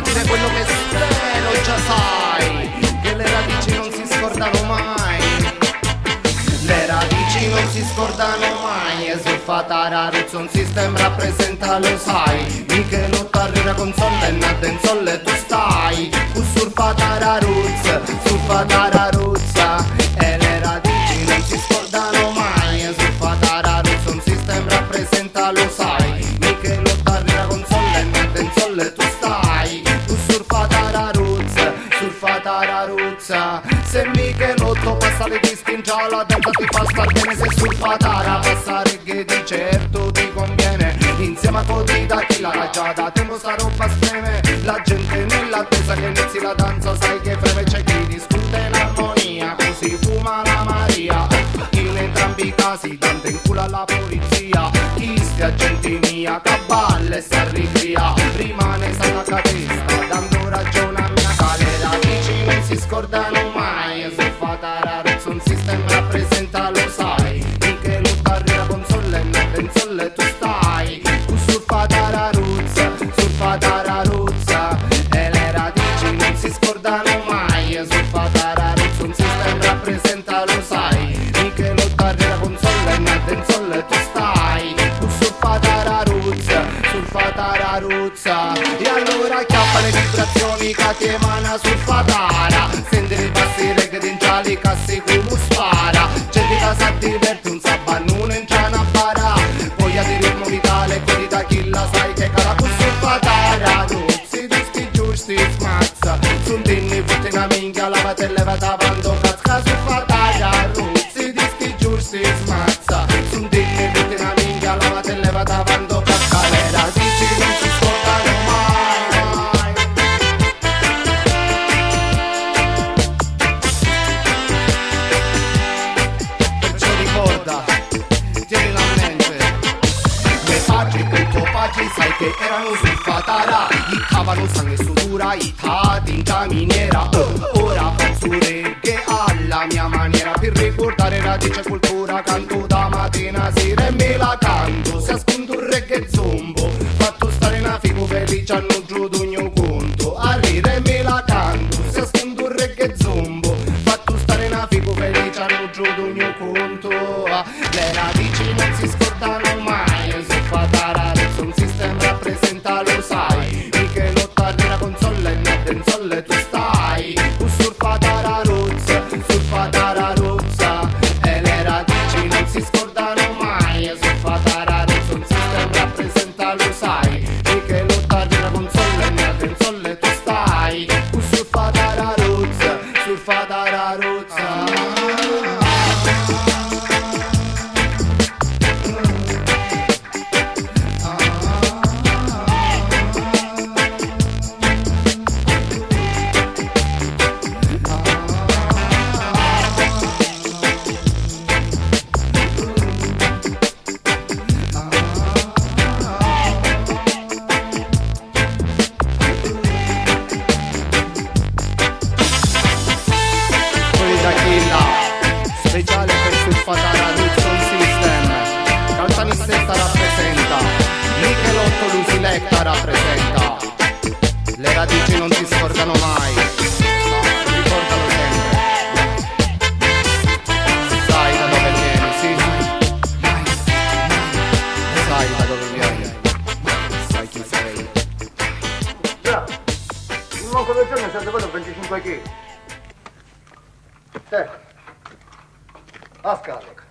dire quello che spero già sai, che le radici non si scordano mai. Le radici non si scordano mai, e surfatara ruzzo un system rappresenta, lo sai. Michelo Tarrera console e naden solle tu stai. Surfatara ruzza, e le radici non si scordano mai, e surfatara ruzzo un system rappresenta, lo sai. Michelo Tarrera console e naden solle tu stai. Surfatara ruzza, se Michelotto passa le dischi in gialla, danza ti fa star bene. Se surfatara passa reggae di certo ti conviene, insieme a Cody da chi la già da tempo sta roba spreme. La gente nell'attesa che inizi la danza sai che freme. C'è chi discute l'armonia, così fuma la Maria. In entrambi i casi dante in culo alla polizia. Chi stia agenti mia, caballa e si arricria, rimane sana testa dando ragione a mia cale. Radici non si scordano mai, e surfatara ruzzo un system rappresenta, lo sai. Michelo Tarrera console e naden solle tu stai. Surfatara ruzza, e le radici non si scordano mai, e surfatara ruzzo un system rappresenta, lo sai. Michelo Tarrera console e naden solle tu stai. Surfatara ruzza, e allora chiappa le vibrazioni che ti emana surfatara. Sentire i passi reggae d'inciali cassi come spara. Gente che sa diverti un sabannone in ciana bara. Voglia di ritmo vitale, quelli da chi la sai che cara. Surfatara ruzzi, dischi giusti smazza. Suntinni futti una minchia, lavate e levata quando casca. Surfatara ruzzi, dischi giusti smazza. Suntinni futti una minchia, lavate e levata quando casca. Le radici non si scordano mai. Perciò ricorda, tienila a mente. Le pagine e i copaggi sai che erano surfatara. I cavano sangue e sudura, i tati in caminiera. Ora faccio reggae alla mia maniera, per ricordare radice e cultura. Canto da mattina sera e me la canto. Se ascolto un reggae zombo, fatto stare una figo felice hanno giù d'ogni conto. A rire me la canto. Se ascolto un reggae zombo, fatto stare una figo felice hanno giù d'ogni conto. Le radici non si scordano mai, e surfatara ruzzo un system rappresenta, lo sai. Michelo Tarrera console e naden solle tu stai. Surfatara ruzza, e le radici non si scordano mai, e surfatara ruzzo un system rappresenta, lo sai. Michelo Tarrera console e naden solle tu stai. Surfatara ruzza. Speciale per surfatara ruzzo un system. Caltanissetta rappresenta, Michelotto Lusilecta rappresenta. Le radici non si scordano mai, no, ricordalo sempre. Sai da dove vieni, sì? Sai da dove vieni, sai chi sei. Già, in manco 2 giorni siete quello 25 kg. Te, a scarica.